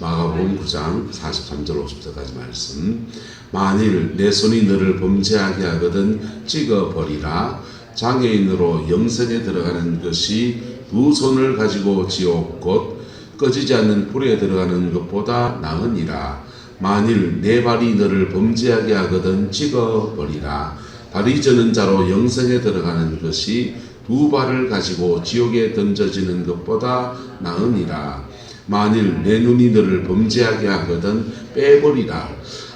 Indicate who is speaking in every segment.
Speaker 1: 마가복음 9장 43절 50절까지 말씀. 만일 내 손이 너를 범죄하게 하거든 찍어버리라. 장애인으로 영생에 들어가는 것이 두 손을 가지고 지옥 곧 꺼지지 않는 불에 들어가는 것보다 나으니라. 만일 내 발이 너를 범죄하게 하거든 찍어버리라. 발이 저는 자로 영생에 들어가는 것이 두 발을 가지고 지옥에 던져지는 것보다 나으니라. 만일 내 눈이 너를 범죄하게 하거든 빼버리라.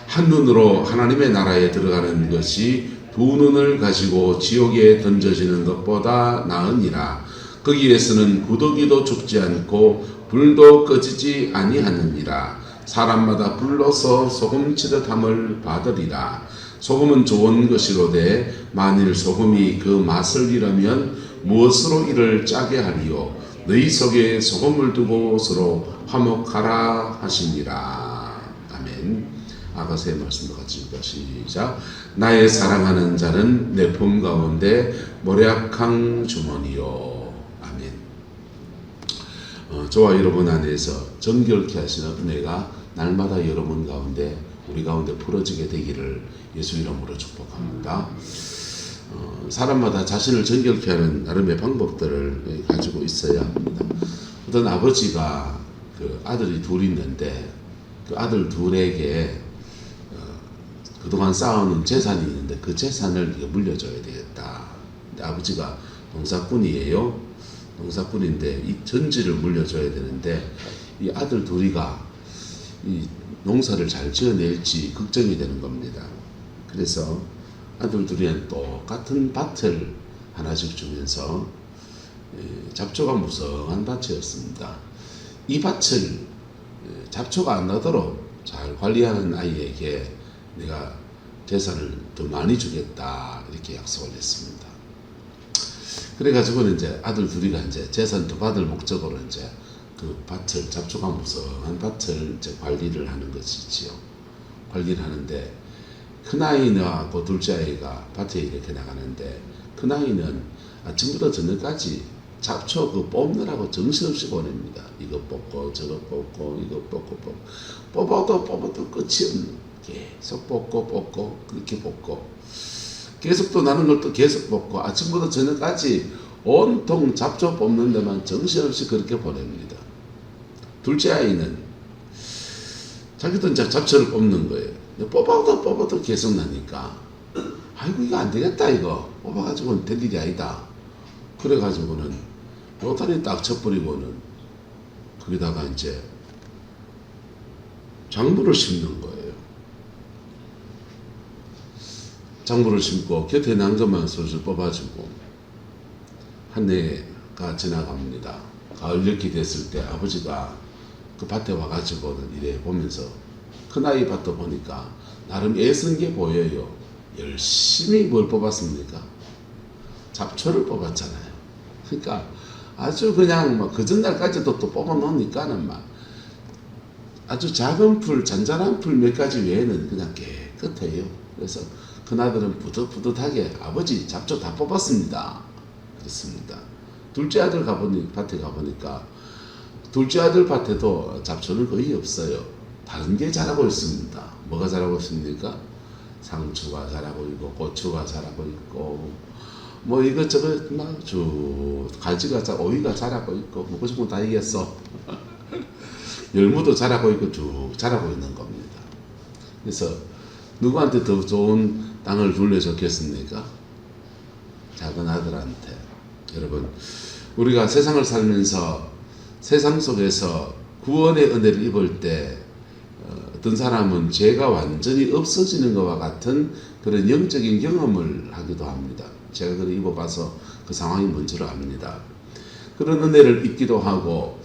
Speaker 1: 한 눈으로 하나님의 나라에 들어가는 것이 두 눈을 가지고 지옥에 던져지는 것보다 나으니라. 거기에서는 구더기도 죽지 않고 불도 꺼지지 아니하느니라. 사람마다 불러서 소금치듯 함을 받으리라. 소금은 좋은 것이로되 만일 소금이 그 맛을 잃으면 무엇으로 이를 짜게 하리요. 너희 속에 소금을 두고 서로 화목하라 하시니라. 아멘. 아가서의 말씀도 같이 읽어 시작. 나의 사랑하는 자는 내 품 가운데 모략한 주머니요. 아멘. 저와 여러분 안에서 정결케 하시는 은혜가 날마다 여러분 가운데 우리 가운데 풀어지게 되기를 예수 이름으로 축복합니다. 사람마다 자신을 정결케 하는 나름의 방법들을 가지고 있어야 합니다. 어떤 아버지가 그 아들이 둘 있는데 그 아들 둘에게 그동안 쌓아놓은 재산이 있는데 그 재산을 물려줘야 되겠다. 근데 아버지가 농사꾼이에요. 농사꾼인데 이 전지를 물려줘야 되는데 이 아들 둘이가 이 농사를 잘 지어낼지 걱정이 되는 겁니다. 그래서 아들 둘이는 똑같은 밭을 하나씩 주면서 잡초가 무성한 밭이었습니다. 이 밭을 잡초가 안 나도록 잘 관리하는 아이에게 내가 재산을 더 많이 주겠다 이렇게 약속을 했습니다. 그래가지고는 이제 아들 둘이가 이제 재산 더 받을 목적으로 이제 그 밭을 잡초가 무성한 밭을 이제 관리를 하는 것이지요. 관리를 하는데 큰 아이하고 둘째 아이가 밭에 이렇게 나가는데 큰 아이는 아침부터 저녁까지 잡초 그 뽑느라고 정신없이 보냅니다. 이거 뽑고 저거 뽑고 이거 뽑고 뽑아도 끝이 없는 계속 뽑고 그렇게 뽑고 계속 또 나는 걸 또 계속 뽑고 아침부터 저녁까지 온통 잡초 뽑는 데만 정신없이 그렇게 보냅니다. 둘째 아이는 자기도 이제 잡초를 뽑는 거예요. 뽑아도 계속 나니까 아이고 이거 안 되겠다 이거 뽑아가지고는 될 일이 아니다. 그래가지고는 로타리 딱 쳐버리고는 거기다가 이제 작물을 심는 거예요. 작물을 심고 곁에 난 것만 솔솔 뽑아주고 한 해가 지나갑니다. 가을 엿기 됐을 때 아버지가 그 밭에 와가지고는 이래 보면서 큰아이 밭도 보니까 나름 애쓴 게 보여요. 열심히 뭘 뽑았습니까? 잡초를 뽑았잖아요. 그러니까 아주 그냥 막 그 전날까지도 또 뽑아 놓으니까는 막 아주 작은 풀, 잔잔한 풀 몇 가지 외에는 그냥 깨끗해요. 그래서 큰아들은 뿌듯하게 아버지 잡초 다 뽑았습니다. 그렇습니다. 둘째 아들 밭에 가보니까 둘째 아들 밭에도 잡초는 거의 없어요. 다른 게 자라고 있습니다. 뭐가 자라고 있습니까? 상추가 자라고 있고 고추가 자라고 있고 뭐 이것저것 막쭉 갈지가 오이가 자라고 있고 먹고 싶은 거 다 이겼어. 열무도 자라고 있고 쭉 자라고 있는 겁니다. 그래서 누구한테 더 좋은 땅을 둘러줬겠습니까? 작은 아들한테. 여러분 우리가 세상을 살면서 세상 속에서 구원의 은혜를 입을 때 어떤 사람은 죄가 완전히 없어지는 것과 같은 그런 영적인 경험을 하기도 합니다. 제가 그걸 입어봐서 그 상황이 뭔지를 압니다. 그런 은혜를 입기도 하고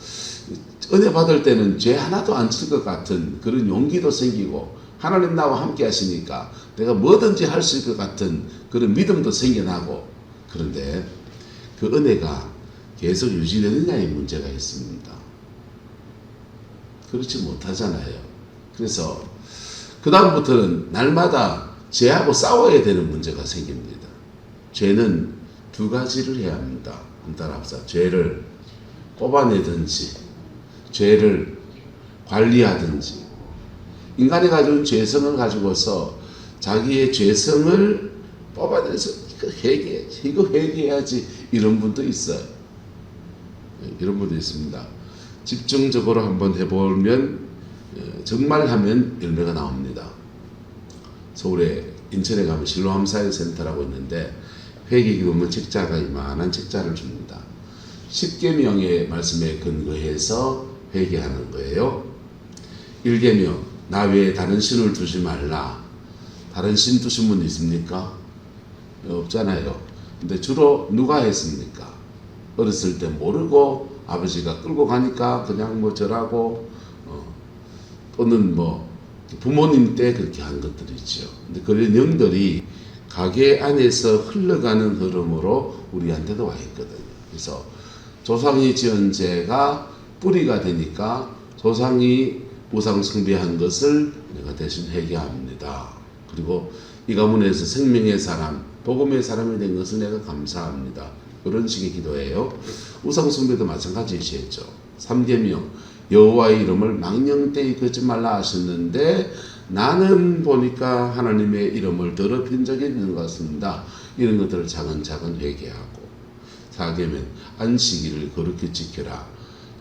Speaker 1: 은혜 받을 때는 죄 하나도 안 칠 것 같은 그런 용기도 생기고 하나님 나와 함께 하시니까 내가 뭐든지 할 수 있을 것 같은 그런 믿음도 생겨나고 그런데 그 은혜가 계속 유지되느냐의 문제가 있습니다. 그렇지 못하잖아요. 그래서 그 다음부터는 날마다 죄하고 싸워야 되는 문제가 생깁니다. 죄는 두 가지를 해야 합니다. 한번 따라합시다. 죄를 뽑아내든지 죄를 관리하든지 인간이 가진 죄성을 가지고서 자기의 죄성을 뽑아내서 이거 회개해야지 이런 분도 있어요. 이런 분도 있습니다. 집중적으로 한번 해보면 정말 하면 열매가 나옵니다. 서울에 인천에 가면 실로암 사회센터라고 있는데 회개기도문 책자가 이만한 책자를 줍니다. 10계명의 말씀에 근거해서 회개하는 거예요. 1계명 나 외에 다른 신을 두지 말라. 다른 신 두신 분 있습니까? 없잖아요. 근데 주로 누가 했습니까? 어렸을 때 모르고 아버지가 끌고 가니까 그냥 뭐 절하고 또는 뭐 부모님 때 그렇게 한 것들이 있죠. 근데 그런 영들이 가게 안에서 흘러가는 흐름으로 우리한테도 와 있거든요. 그래서 조상이 지은 죄가 뿌리가 되니까 조상이 우상 숭배한 것을 내가 대신 회개합니다. 그리고 이 가문에서 생명의 사람, 복음의 사람이 된 것을 내가 감사합니다. 그런 식의 기도예요. 우상 숭배도 마찬가지시겠죠. 3계명 여호와의 이름을 망령되이 걷지 말라 하셨는데 나는 보니까 하나님의 이름을 더럽힌 적이 있는 것 같습니다. 이런 것들을 차근차근 회개하고 4계명 안식일을 거룩히 지키라.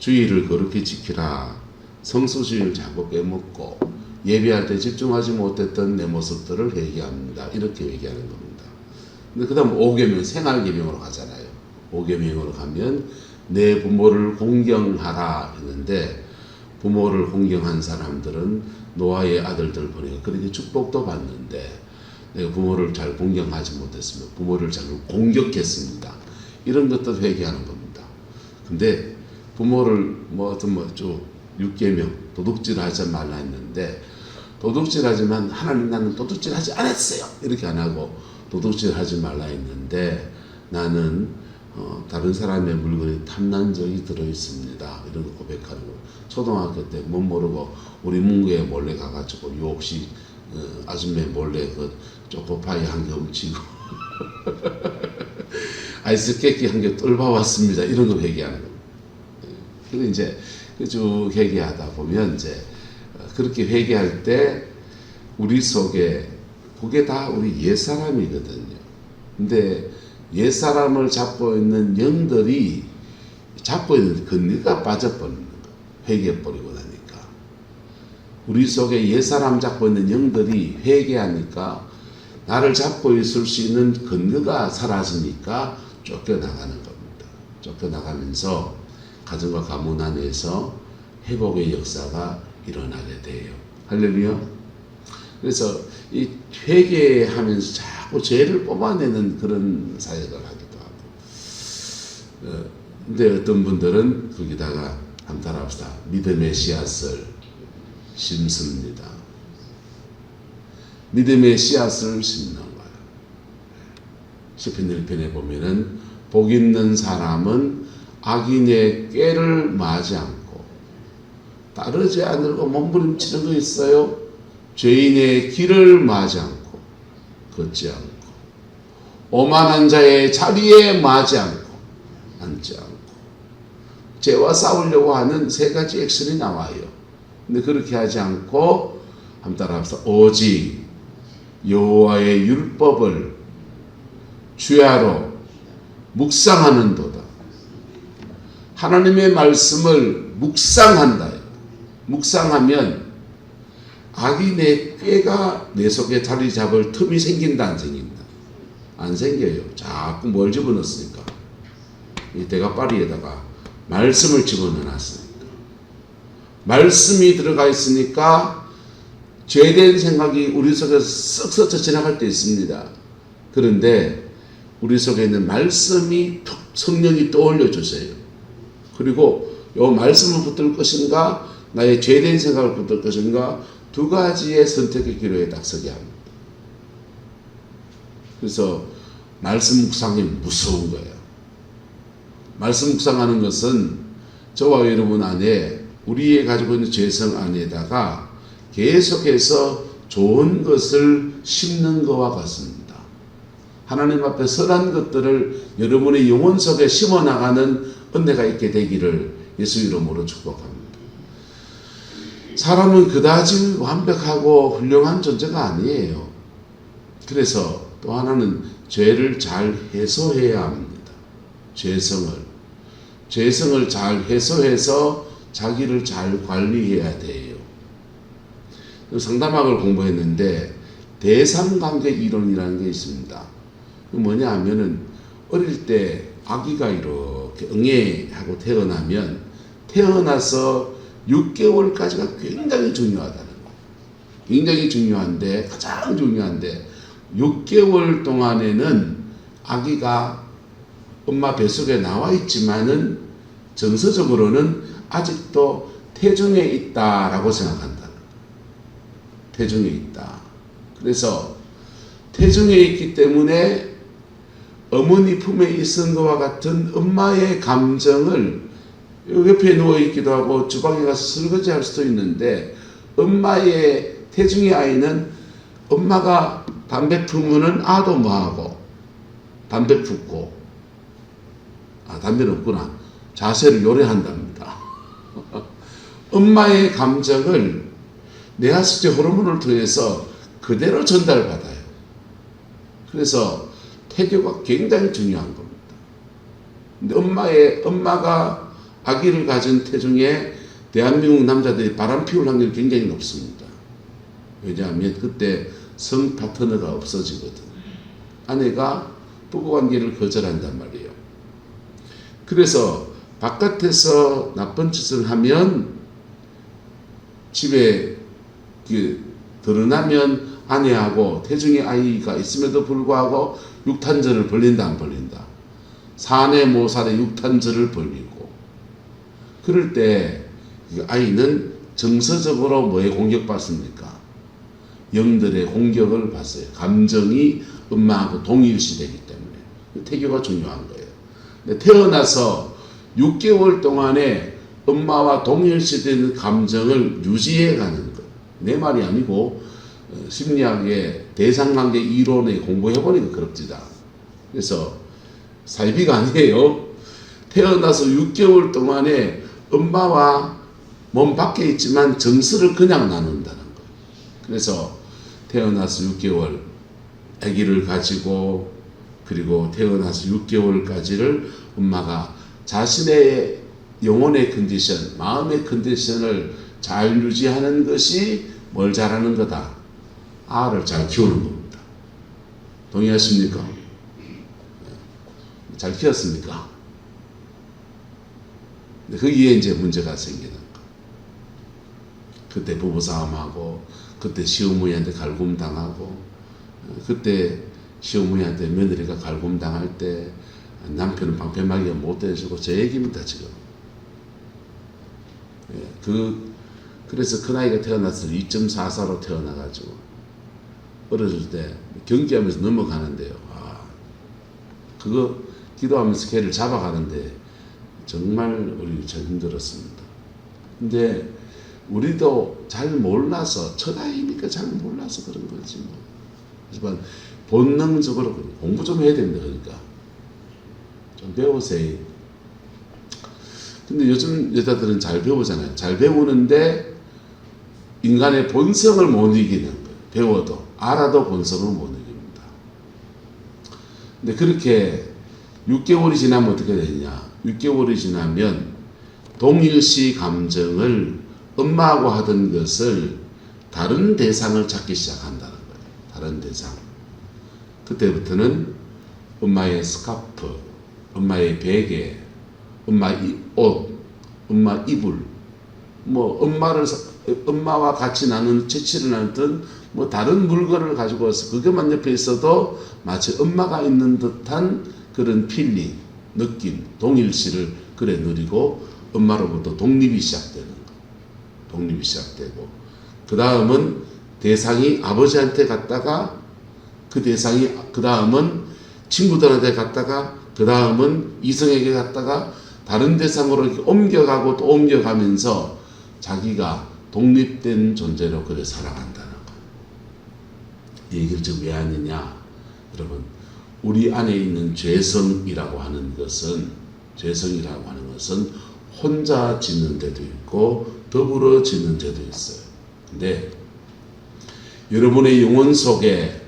Speaker 1: 주일을 거룩히 지키라. 성수주의를 자꾸 빼먹고 예배할 때 집중하지 못했던 내 모습들을 회개합니다. 이렇게 회개하는 겁니다. 근데 그 다음 5계명 생활계명으로 가잖아요. 5계명으로 가면 내 부모를 공경하라 했는데 부모를 공경한 사람들은 노아의 아들들 보니까 그렇게 축복도 받는데 내가 부모를 잘 공경하지 못했으면 부모를 잘 공격했습니다. 이런 것도 회개하는 겁니다. 근데 부모를 쭉 6계명 도둑질 하지 말라 했는데 도둑질 하지만 하나님 나는 도둑질 하지 않았어요. 이렇게 안 하고 도둑질 하지 말라 했는데 나는 다른 사람의 물건이 탐난 적이 들어있습니다. 이런 거 고백하는 거. 초등학교 때 못 모르고 우리 문구에 몰래 가가지고 욕시 아줌마 몰래 그 초코파이 한 개 훔치고 아이스케이크 한 개 뚫어봤습니다. 이런 거 회개하는 겁니다. 그리고 이제 쭉 회개하다 보면 이제 그렇게 회개할 때 우리 속에 그게 다 우리 옛사람이거든요. 근데 옛사람을 잡고 있는 영들이 잡고 있는 근거가 빠져버리는 거예요. 회개해버리고 나니까. 우리 속에 옛사람 잡고 있는 영들이 회개하니까 나를 잡고 있을 수 있는 근거가 사라지니까 쫓겨나가는 겁니다. 쫓겨나가면서 가정과 가문 안에서 회복의 역사가 일어나게 돼요. 할렐루야. 그래서 이 회개하면서 자꾸 죄를 뽑아내는 그런 사역을 하기도 하고. 근데 어떤 분들은 거기다가 한번 따라합시다. 믿음의 씨앗을 심습니다. 믿음의 씨앗을 심는 거예요. 시편 1편에 보면은 복 있는 사람은 악인의 꾀를 마지 않고 따르지 않으려고 몸부림치는 거 있어요. 죄인의 길을 마지 않고 걷지 않고 오만한 자의 자리에 마지 않고 앉지 않고 죄와 싸우려고 하는 세 가지 액션이 나와요. 근데 그렇게 하지 않고 한번 따라합시다. 오직 여호와의 율법을 주야로 묵상하는도다. 하나님의 말씀을 묵상한다. 묵상하면 악인의 꾀가 내 속에 자리 잡을 틈이 생긴다 안 생긴다? 안 생겨요. 자꾸 뭘 집어넣었으니까. 이 대가파리에다가 말씀을 집어넣어놨으니까. 말씀이 들어가 있으니까 죄된 생각이 우리 속에서 쓱 스쳐 지나갈 때 있습니다. 그런데 우리 속에 있는 말씀이 툭 성령이 떠올려 주세요. 그리고 이 말씀을 붙들 것인가 나의 죄된 생각을 붙들 것인가 두 가지의 선택의 기로에 딱 서게 합니다. 그래서 말씀 묵상이 무서운 거예요. 말씀 묵상하는 것은 저와 여러분 안에 우리의 가지고 있는 죄성 안에다가 계속해서 좋은 것을 심는 것과 같습니다. 하나님 앞에 선한 것들을 여러분의 영혼 속에 심어나가는 은혜가 있게 되기를 예수 이름으로 축복합니다. 사람은 그다지 완벽하고 훌륭한 존재가 아니에요. 그래서 또 하나는 죄를 잘 해소해야 합니다. 죄성을 잘 해소해서 자기를 잘 관리해야 돼요. 상담학을 공부했는데 대상관계 이론이라는 게 있습니다. 뭐냐 하면은 어릴 때 아기가 이렇게 응애하고 태어나면 태어나서 6개월까지가 굉장히 중요하다는 거예요. 굉장히 중요한데, 가장 중요한데 6개월 동안에는 아기가 엄마 뱃속에 나와 있지만은 정서적으로는 아직도 태중에 있다라고 생각한다. 태중에 있다. 그래서 태중에 있기 때문에 어머니 품에 있은 것과 같은 엄마의 감정을 옆에 누워있기도 하고 주방에 가서 설거지 할 수도 있는데, 엄마의 태중의 아이는 엄마가 담배 피우면은 아도 뭐하고 담배 붓고, 담배는 없구나, 자세를 요래한답니다. 엄마의 감정을 내하수체 호르몬을 통해서 그대로 전달받아요. 그래서 태교가 굉장히 중요한 겁니다. 근데 엄마가 아기를 가진 태중에 대한민국 남자들이 바람 피울 확률이 굉장히 높습니다. 왜냐하면 그때 성 파트너가 없어지거든. 아내가 부부관계를 거절한단 말이에요. 그래서 바깥에서 나쁜 짓을 하면 집에 드러나면 아내하고 태중의 아이가 있음에도 불구하고 육탄절을 벌린다 안 벌린다. 사내 모살의 육탄절을 벌리고, 그럴 때 아이는 정서적으로 뭐에 공격받습니까? 영들의 공격을 받어요. 감정이 엄마하고 동일시되기 때문에. 태교가 중요한 거예요. 근데 태어나서 6개월 동안에 엄마와 동일시되는 감정을 유지해 가는 것. 내 말이 아니고 심리학의 대상관계 이론에 공부해보니까 그럽니다. 그래서 사이비가 아니에요. 태어나서 6개월 동안에 엄마와 몸 밖에 있지만 정서를 그냥 나눈다는 거예요. 그래서 태어나서 6개월 아기를 가지고, 그리고 태어나서 6개월까지를 엄마가 자신의 영혼의 컨디션, 마음의 컨디션을 잘 유지하는 것이 뭘 잘하는 거다? 아를 잘 키우는 겁니다. 동의하십니까? 잘 키웠습니까? 거기에 이제 문제가 생기는 거. 그때 부부싸움하고, 그때 시어머니한테 갈굼당하고, 그때 시어머니한테 며느리가 갈굼당할 때 남편은 방패막이가 못 해주고, 제 얘기입니다 지금. 그래서 그 나이가 태어나서 2.44로 태어나가지고 어렸을 때 경기하면서 넘어가는데요. 그거 기도하면서 걔를 잡아가는데 정말 우리 참 힘들었습니다. 근데 우리도 잘 몰라서, 첫 아이니까 잘 몰라서 그런 거지 뭐. 하지만 본능적으로 공부 좀 해야 됩니다. 그러니까 좀 배우세요. 근데 요즘 여자들은 잘 배우잖아요. 잘 배우는데 인간의 본성을 못 이기는 거예요. 배워도, 알아도 본성을 못 이깁니다. 근데 그렇게 6개월이 지나면 어떻게 되냐? 6개월이 지나면 동일시 감정을 엄마하고 하던 것을 다른 대상을 찾기 시작한다는 거예요. 다른 대상. 그때부터는 엄마의 스카프, 엄마의 베개, 엄마 옷, 엄마 이불, 뭐 엄마와 같이 채취를 나누던 뭐 다른 물건을 가지고 와서 그것만 옆에 있어도 마치 엄마가 있는 듯한 그런 필링, 느낌, 동일시를 그래 누리고 엄마로부터 독립이 시작되는 거. 독립이 시작되고, 그 다음은 대상이 아버지한테 갔다가, 그 대상이 그 다음은 친구들한테 갔다가, 그 다음은 이성에게 갔다가 다른 대상으로 이렇게 옮겨가고 또 옮겨가면서 자기가 독립된 존재로 그래 살아간다는 거. 이 얘기를 지금 왜 하느냐? 여러분, 우리 안에 있는 죄성이라고 하는 것은 혼자 짓는 데도 있고 더불어 짓는 죄도 있어요. 근데 여러분의 영혼 속에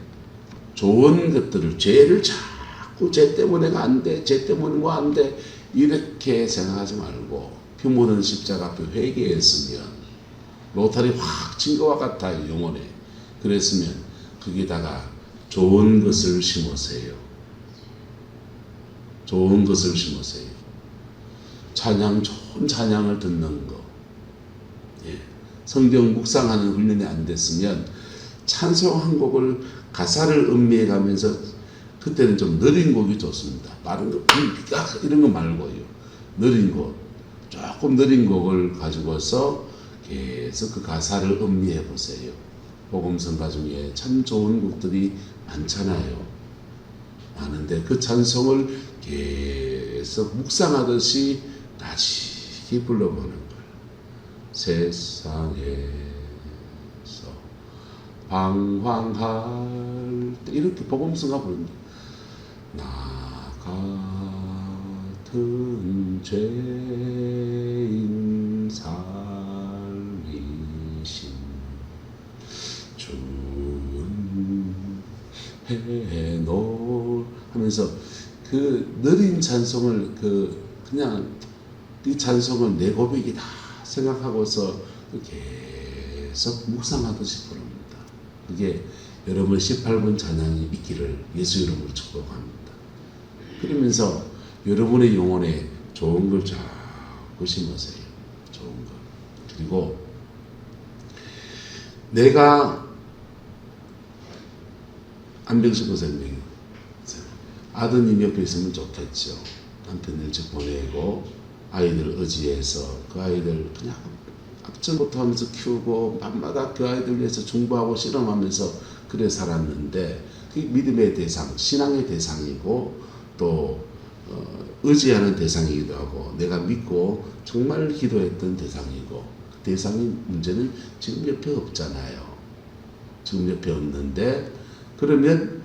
Speaker 1: 좋은 것들을, 죄를 자꾸 죄 때문에가 안 돼, 죄 때문에 뭐 안 돼, 이렇게 생각하지 말고 피 묻은 십자가 앞에 회개했으면 로타리 확 친 것과 같아요. 영혼에. 그랬으면 거기다가 좋은 것을 심으세요. 좋은 것을 심으세요. 찬양, 좋은 찬양을 듣는 거. 예. 성경 묵상하는 훈련이 안 됐으면 찬송 한 곡을 가사를 음미해 가면서, 그때는 좀 느린 곡이 좋습니다. 빠른 거, 이런 거 말고요. 느린 곡. 조금 느린 곡을 가지고서 계속 그 가사를 음미해 보세요. 복음성가 중에 참 좋은 곡들이 많잖아요. 많은데 그 찬송을 계속 묵상하듯이 다시 불러보는 거예요. 세상에서 방황할 때 이렇게 복음성가 부릅니다. 나 같은 죄인 삶이신 주는 해놓을 하면서 그 느린 찬송을 그냥 이 찬송을 내 고백이다 생각하고서 계속 묵상하듯이 부릅니다. 그게 여러분 18분 찬양이 있기를 예수 이름으로 축복합니다. 그러면서 여러분의 영혼에 좋은 걸 자꾸 심으세요. 좋은 거. 그리고 내가 안병식 선생님, 아드님 옆에 있으면 좋겠죠. 남편 일찍 보내고 아이들 의지해서 그 아이들 그냥 앞전부터 하면서 키우고 밤마다 그 아이들 위해서 중보하고 실험하면서 그래 살았는데, 그 믿음의 대상, 신앙의 대상이고 또 의지하는 대상이기도 하고 내가 믿고 정말 기도했던 대상이고, 그 대상의 문제는 지금 옆에 없잖아요. 지금 옆에 없는데, 그러면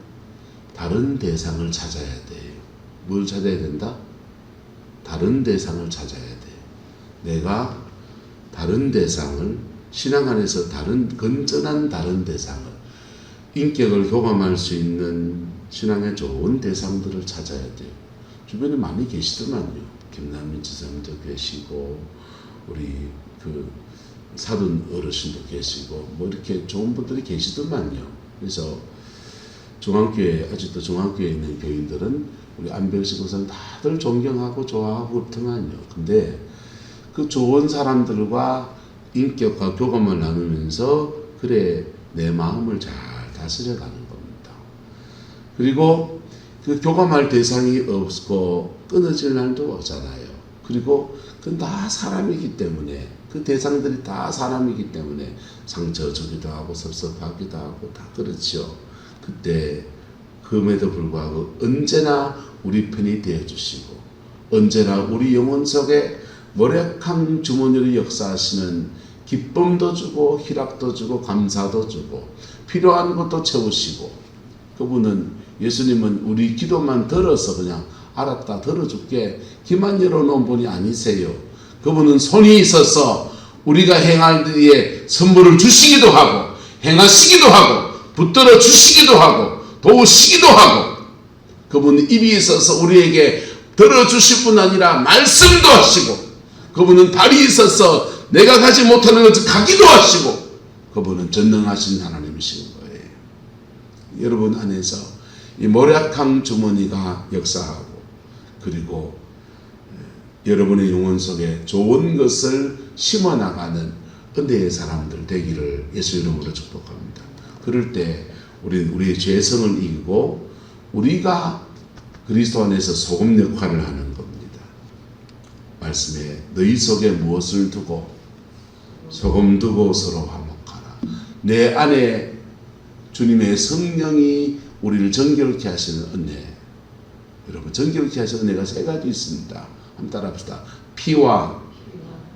Speaker 1: 다른 대상을 찾아야 돼요. 뭘 찾아야 된다? 다른 대상을 찾아야 돼요. 내가 다른 대상을, 신앙 안에서 다른 건전한 다른 대상을, 인격을 교감할 수 있는 신앙의 좋은 대상들을 찾아야 돼요. 주변에 많이 계시더만요. 김남민 지사님도 계시고 우리 그 사돈 어르신도 계시고 뭐 이렇게 좋은 분들이 계시더만요. 그래서 중앙교회, 아직도 중앙교회에 있는 교인들은 우리 안병식 목사님 다들 존경하고 좋아하고 그렇더만요. 근데 그 좋은 사람들과 인격과 교감을 나누면서 그래 내 마음을 잘 다스려가는 겁니다. 그리고 그 교감할 대상이 없고 끊어질 날도 오잖아요. 그리고 그건 다 사람이기 때문에, 그 대상들이 다 사람이기 때문에 상처 주기도 하고 섭섭하기도 하고 다 그렇죠. 그때 그럼에도 불구하고 언제나 우리 편이 되어주시고, 언제나 우리 영혼 속에 모략한 주머니로 역사하시는 기쁨도 주고 희락도 주고 감사도 주고 필요한 것도 채우시고, 그분은, 예수님은 우리 기도만 들어서 그냥 알았다 들어줄게 귀만 열어놓은 분이 아니세요. 그분은 손이 있어서 우리가 행할 때에 선물을 주시기도 하고 행하시기도 하고 붙들어 주시기도 하고 도우시기도 하고, 그분은 입이 있어서 우리에게 들어주실 뿐 아니라 말씀도 하시고, 그분은 발이 있어서 내가 가지 못하는 것을 가기도 하시고, 그분은 전능하신 하나님이신 거예요. 여러분 안에서 이 모략한 주머니가 역사하고, 그리고 여러분의 영혼 속에 좋은 것을 심어나가는 은혜의 사람들 되기를 예수 이름으로 축복합니다. 그럴 때 우리의 죄성을 이기고 우리가 그리스도 안에서 소금 역할을 하는 겁니다. 말씀에 너희 속에 무엇을 두고 소금 두고 서로 화목하라. 내 안에 주님의 성령이 우리를 정결케 하시는 은혜. 여러분, 정결케 하시는 은혜가 세 가지 있습니다. 한번 따라합시다. 피와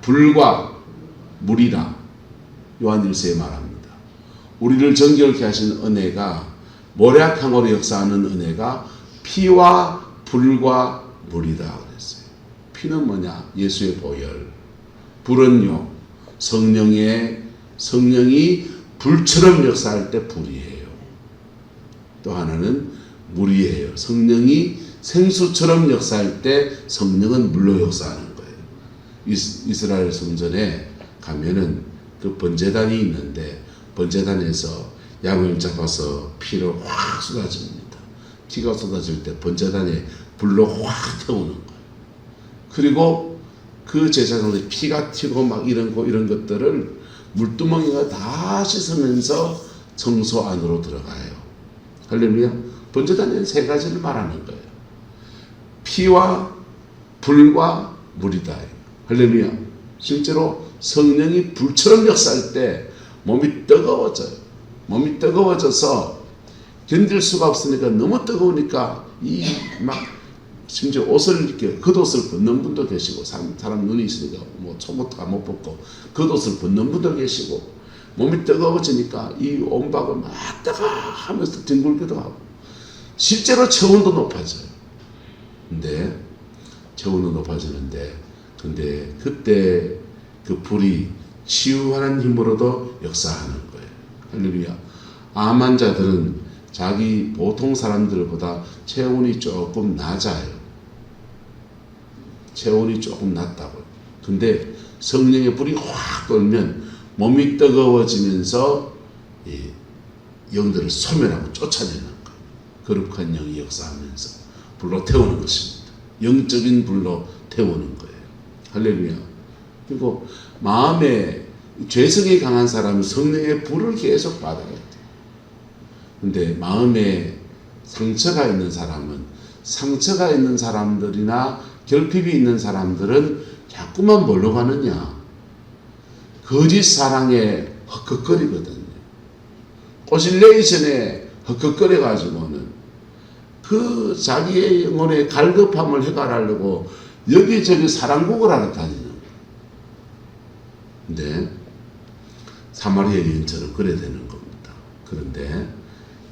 Speaker 1: 불과 물이라 요한 1서에 말합니다. 우리를 정결케 하시는 은혜가, 모략함으로 역사하는 은혜가 피와 불과 물이다 그랬어요. 피는 뭐냐? 예수의 보혈. 불은요, 성령이 불처럼 역사할 때 불이에요. 또 하나는 물이에요. 성령이 생수처럼 역사할 때 성령은 물로 역사하는 거예요. 이스라엘 성전에 가면은 그 번제단이 있는데 번제단에서 양을 잡아서 피를 확 쏟아집니다. 피가 쏟아질 때 번제단에 불로 확 태우는 거예요. 그리고 그 제사장들이 피가 튀고 막 이런 것들을 물두멍이가 다 씻으면서 성소 안으로 들어가요. 할렐루야. 번제단에는 세 가지를 말하는 거예요. 피와 불과 물이다. 할렐루야. 실제로 성령이 불처럼 역사할 때 몸이 뜨거워져요. 몸이 뜨거워져서 견딜 수가 없으니까 너무 뜨거우니까 심지어 옷을 이렇게 겉옷을 벗는 분도 계시고 사람 눈이 있으니까 뭐 속옷도 못 벗고 겉옷을 벗는 분도 계시고 몸이 뜨거워지니까 이 온박을 막 뜨거 하면서 뒹굴기도 하고 실제로 체온도 높아져요. 근데 체온도 높아지는데 근데 그때 그 불이 치유하는 힘으로도 역사하는 거예요. 할렐루야. 암 환자들은 자기 보통 사람들보다 체온이 조금 낮아요. 체온이 조금 낮다고요. 근데 성령의 불이 확 돌면 몸이 뜨거워지면서 영들을 소멸하고 쫓아내는 거예요. 거룩한 영이 역사하면서 불로 태우는 것입니다. 영적인 불로 태우는 거예요. 할렐루야. 그리고 마음에 죄성이 강한 사람은 성령의 불을 계속 받아야 돼요. 근데 마음에 상처가 있는 사람들이나 결핍이 있는 사람들은 자꾸만 뭘로 가느냐? 거짓 사랑에 헛헛거리거든요. 오실레이션에 헛헛거려 가지고는 그 자기의 영혼의 갈급함을 해결하려고 여기저기 사랑국을 하러 다니는 거예요. 근데 사마리아 여인처럼 그래야 되는 겁니다. 그런데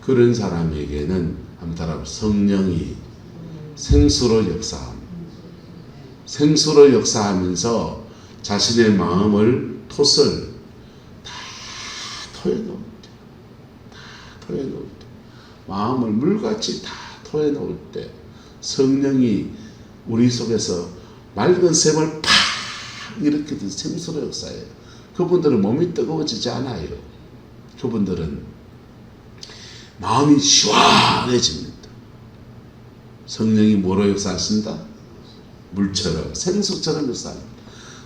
Speaker 1: 그런 사람에게는 한번 따라 성령이 생수로 역사하면서 자신의 마음을 톳을 다 토해놓을 때 마음을 물같이 다 토해놓을 때 성령이 우리 속에서 맑은 샘을 팍 일으키듯 생수로 역사해요. 그분들은 몸이 뜨거워지지 않아요. 그분들은 마음이 시원해집니다. 성령이 뭐로 역사하신다? 물처럼 생수처럼 역사합니다.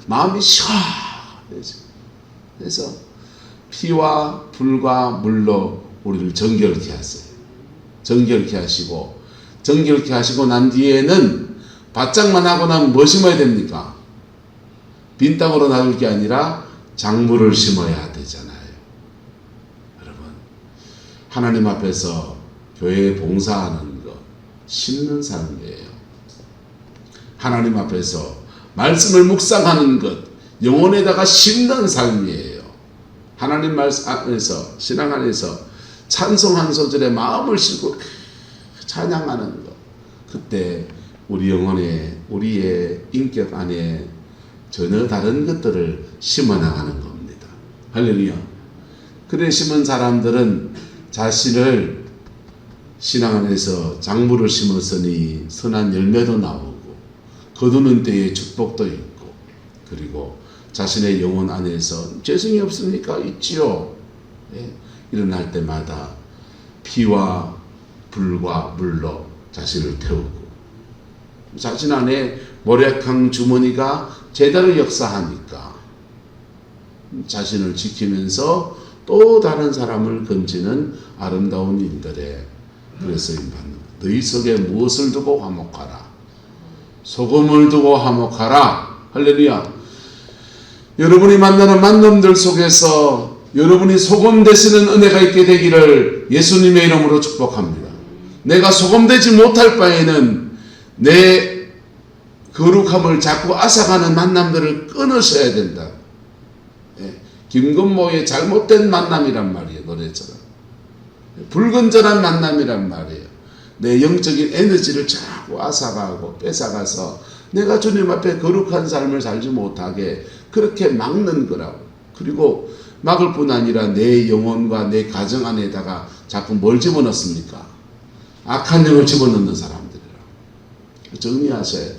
Speaker 1: 마음이 시원해집니다. 그래서 피와 불과 물로 우리를 정결케 하세요. 정결케 하시고 난 뒤에는 바짝만 하고 나면 뭐 심어야 됩니까? 빈 땅으로 놔둘 게 아니라 작물을 심어야 되잖아요. 여러분, 하나님 앞에서 교회에 봉사하는 것, 심는 삶이에요. 하나님 앞에서 말씀을 묵상하는 것, 영혼에다가 심는 삶이에요. 하나님 말씀 안에서, 신앙 안에서 찬송 한 소절에 마음을 싣고 찬양하는 것, 그때 우리 영혼에, 우리의 인격 안에 전혀 다른 것들을 심어나가는 겁니다. 할렐루야. 그래 심은 사람들은 자신을 신앙 안에서 작물을 심었으니 선한 열매도 나오고 거두는 때에 축복도 있고 그리고 자신의 영혼 안에서 죄성이 없습니까? 있지요. 예. 일어날 때마다 피와 불과 물로 자신을 태우고 자신 안에 모략한 주머니가 제대로 역사하니까 자신을 지키면서 또 다른 사람을 건지는 아름다운 인들의 그래서 너희 속에 무엇을 두고 화목하라. 소금을 두고 화목하라. 할렐루야. 여러분이 만나는 만남들 속에서 여러분이 소금 되시는 은혜가 있게 되기를 예수님의 이름으로 축복합니다. 내가 소금되지 못할 바에는 내 거룩함을 자꾸 앗아가는 만남들을 끊으셔야 된다. 예. 김건모의 잘못된 만남이란 말이에요. 노래처럼. 불건전한 만남이란 말이에요. 내 영적인 에너지를 자꾸 앗아가고 뺏어가서 내가 주님 앞에 거룩한 삶을 살지 못하게 그렇게 막는 거라고. 그리고 막을 뿐 아니라 내 영혼과 내 가정 안에다가 자꾸 뭘 집어넣습니까? 악한 영을 집어넣는 사람들이라. 정리하셔야 돼.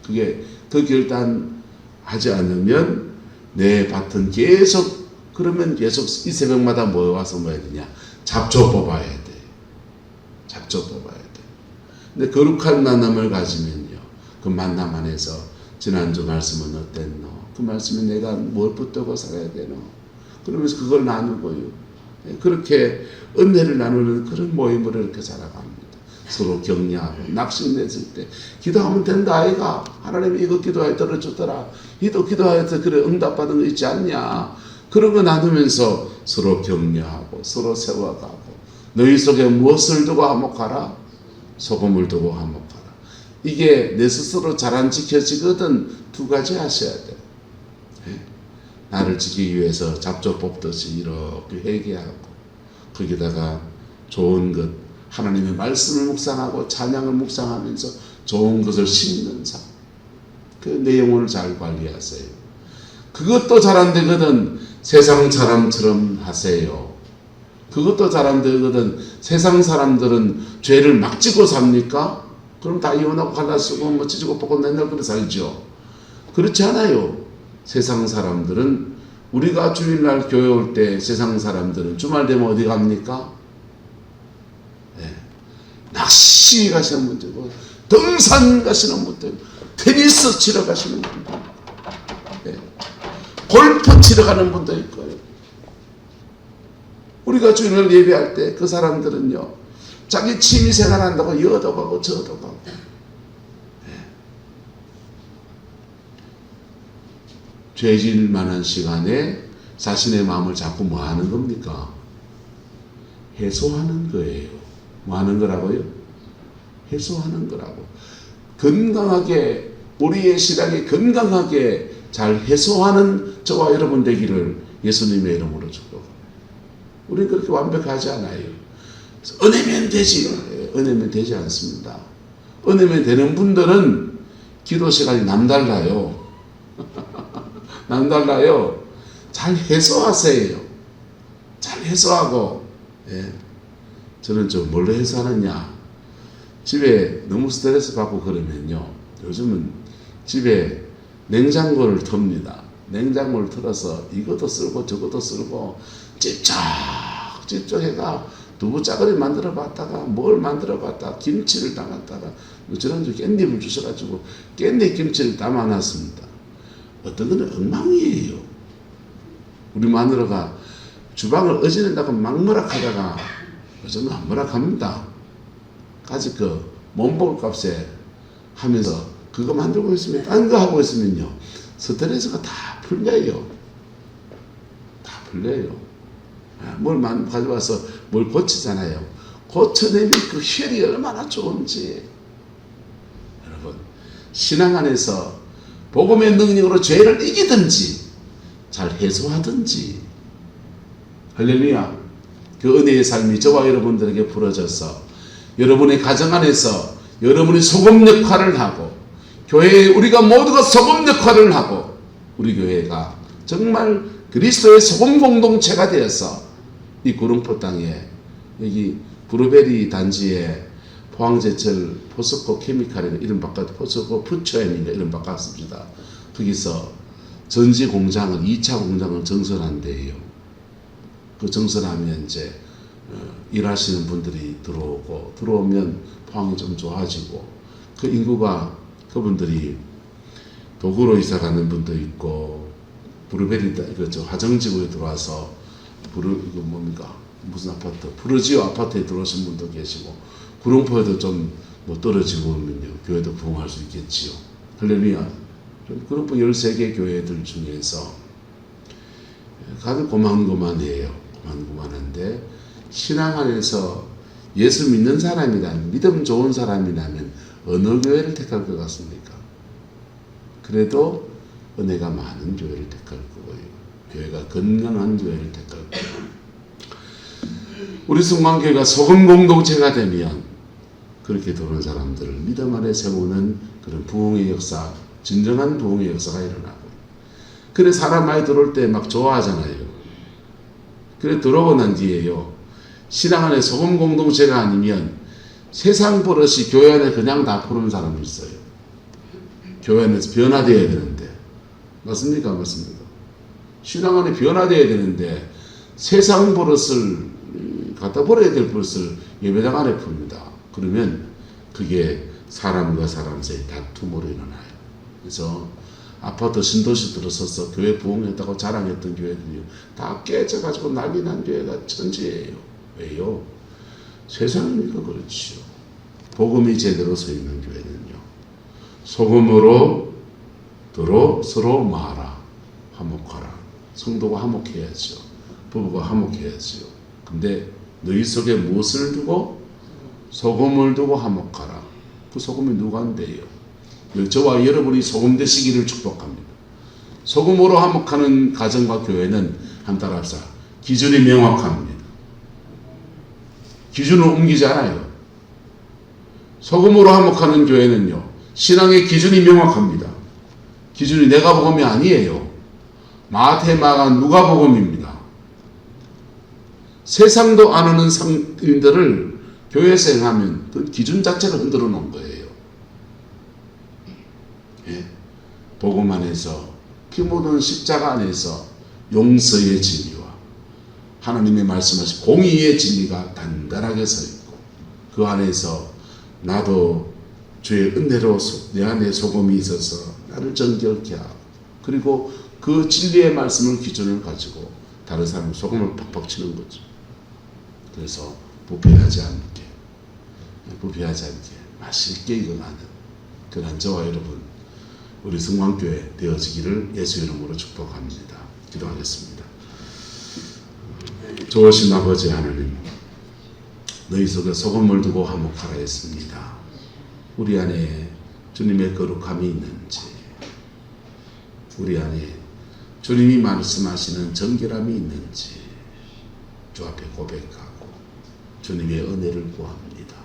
Speaker 1: 그게 그 결단하지 않으면 내 밭은 계속, 그러면 계속 이 새벽마다 모여와서 뭐 해야 되냐? 잡초 뽑아야 돼. 잡초 뽑아야 돼. 근데 거룩한 만남을 가지면요, 그 만남 안에서 지난주 말씀은 어땠노? 그 말씀에 내가 뭘 붙들고 살아야 되노? 그러면서 그걸 나누고요. 그렇게 은혜를 나누는 그런 모임으로 이렇게 살아갑니다. 서로 격려하고 낙심했을 때 기도하면 된다 아이가, 하나님이 이거 기도하여 들어주더라, 이도 기도하여서 그래 응답받은 거 있지 않냐, 그런 거 나누면서 서로 격려하고 서로 세워가고, 너희 속에 무엇을 두고 화목하라? 소금을 두고 화목하라. 이게 내 스스로 잘 안 지켜지거든. 두 가지 하셔야 돼. 나를 지키기 위해서 잡초 뽑듯이 이렇게 회개하고, 거기다가 좋은 것, 하나님의 말씀을 묵상하고 찬양을 묵상하면서 좋은 것을 심는 삶. 내 영혼을 잘 관리하세요. 그것도 잘 안 되거든 세상 사람처럼 하세요. 그것도 잘 안 되거든 세상 사람들은 죄를 막 지고 삽니까? 그럼 다 이혼하고 갈라쓰고 뭐 찢고 뽑고 맨날 그렇게 살죠. 그렇지 않아요. 세상 사람들은, 우리가 주일날 교회 올 때 세상 사람들은 주말 되면 어디 갑니까? 낚시 가시는 분들고, 등산 가시는 분들, 테니스 치러 가시는 분들, 골프 치러 가는 분도 있고요. 우리가 주일날 예배할 때 그 사람들은요, 자기 취미 생활 한다고 여도 가고 저도 가고. 죄질 만한 시간에 자신의 마음을 자꾸 뭐 하는 겁니까? 해소하는 거예요. 뭐 하는 거라고요? 해소하는 거라고. 건강하게, 우리의 신앙이 건강하게 잘 해소하는 저와 여러분 되기를 예수님의 이름으로 축복합니다. 우리는 그렇게 완벽하지 않아요. 은혜면 되지. 은혜면 되지 않습니다. 은혜면 되는 분들은 기도 시간이 남달라요. 남달라요. 잘 해소하세요. 잘 해소하고. 저는 좀 뭘로 해소하느냐, 집에 너무 스트레스 받고 그러면요, 요즘은 집에 냉장고를 틉니다. 냉장고를 틀어서 이것도 쓸고 저것도 쓸고 찝쩍해가 두부 짜글이 만들어 봤다가 뭘 만들어 봤다가 김치를 담았다가, 지난주 깻잎을 주셔가지고 깻잎 김치를 담아놨습니다. 어떤 거는 엉망이에요. 우리 마누라가 주방을 어지른다고 막무락하다가 요즘은 안 무락합니다. 아직 그 몸볼 값에 하면서 그거 만들고 있으면, 딴 거 하고 있으면요, 스트레스가 다 풀려요. 다 풀려요. 뭘 가져와서 뭘 고치잖아요. 고쳐내면 그 혈이 얼마나 좋은지. 여러분, 신앙 안에서 복음의 능력으로 죄를 이기든지 잘 해소하든지, 할렐루야, 그 은혜의 삶이 저와 여러분들에게 부러져서 여러분의 가정 안에서 여러분이 소금 역할을 하고, 교회에 우리가 모두가 소금 역할을 하고, 우리 교회가 정말 그리스도의 소금 공동체가 되어서 이 구릉포 땅에, 여기 브루베리 단지에 포항제철 포스코 케미칼이나 이름 바꿔 포스코 푸처엠인가 이름 바꿨습니다. 거기서 전지 공장을, 2차 공장을 정설한대요. 그 정설하면 이제 일하시는 분들이 들어오면 포항이 좀 좋아지고, 그 인구가, 그분들이 도구로 이사 가는 분도 있고, 브루베리 화정지구에 들어와서 이거 뭡니까? 무슨 아파트? 부르지오 아파트에 들어오신 분도 계시고, 구릉포에도 좀 뭐 떨어지고 오면요, 교회도 부흥할 수 있겠지요. 할렐루야. 구릉포 13개 교회들 중에서 다들 고만고만해요. 고만고만한데, 신앙 안에서 예수 믿는 사람이라면, 믿음 좋은 사람이라면 어느 교회를 택할 것 같습니까? 그래도 은혜가 많은 교회를 택할 거고요. 교회가 건강한 교회를 택할 거고요. 우리 성광교회가 소금 공동체가 되면 그렇게 도는 사람들을 믿음 안에 세우는 그런 부흥의 역사, 진정한 부흥의 역사가 일어나고, 그래 사람 많이 들어올 때 막 좋아하잖아요. 그래 들어오고 난 뒤에요. 신앙 안에 소금 공동체가 아니면 세상 버릇이 교회 안에 그냥 다 푸는 사람이 있어요. 교회 안에서 변화되어야 되는데. 맞습니까? 맞습니까? 신앙 안에 변화되어야 되는데 세상 버릇을 갖다 버려야 될 버릇을 예배당 안에 풉니다. 그러면 그게 사람과 사람 사이 다툼으로 일어나요. 그래서 아파트 신도시 들어서서 교회 부흥했다고 자랑했던 교회들이 다 깨져가지고 난리 난 교회가 천지예요. 왜요? 세상이니까 그렇지요. 복음이 제대로 서 있는 교회는요. 소금으로 들어 서로 말아 화목하라. 성도가 화목해야죠. 부부가 화목해야죠. 근데 너희 속에 무엇을 두고? 소금을 두고 화목하라. 그 소금이 누구한테요? 저와 여러분이 소금 되시기를 축복합니다. 소금으로 화목하는 가정과 교회는 한따라 합시다. 기준이 명확합니다. 기준을 옮기지 않아요. 소금으로 화목하는 교회는요. 신앙의 기준이 명확합니다. 기준이 내가 복음이 아니에요. 마태, 마가, 누가복음입니다. 세상도 안 하는 상인들을 교회에서 행하면 그 기준 자체를 흔들어 놓은 거예요. 예? 복음 안에서 피 묻은 십자가 안에서 용서의 진리와 하나님의 말씀하신 공의의 진리가 단단하게 서 있고 그 안에서 나도 주의 은혜로 내 안에 소금이 있어서 나를 정결케 하고 그리고 그 진리의 말씀을 기준을 가지고 다른 사람 소금을 팍팍 치는 거죠. 그래서 부패하지 않게 맛있게 익어가는 그런 저와 여러분 우리 성광교회 되어지기를 예수 이름으로 축복합니다. 기도하겠습니다. 좋으신 아버지 하나님, 너희 속에 소금을 두고 화목하라 했습니다. 우리 안에 주님의 거룩함이 있는지, 우리 안에 주님이 말씀하시는 정결함이 있는지 주 앞에 고백하고 주님의 은혜를 구합니다.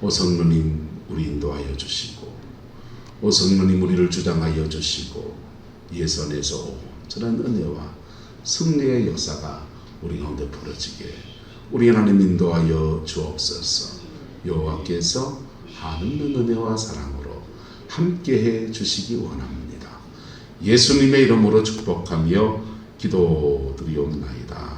Speaker 1: 오 성령님 우리 인도하여 주시고 오 성령님 우리를 주장하여 주시고 예선에서 온전한 은혜와 승리의 역사가 우리 가운데 벌어지게 우리 하나님 인도하여 주옵소서. 여호와께서 한없는 은혜와 사랑으로 함께해 주시기 원합니다. 예수님의 이름으로 축복하며 기도드리옵나이다.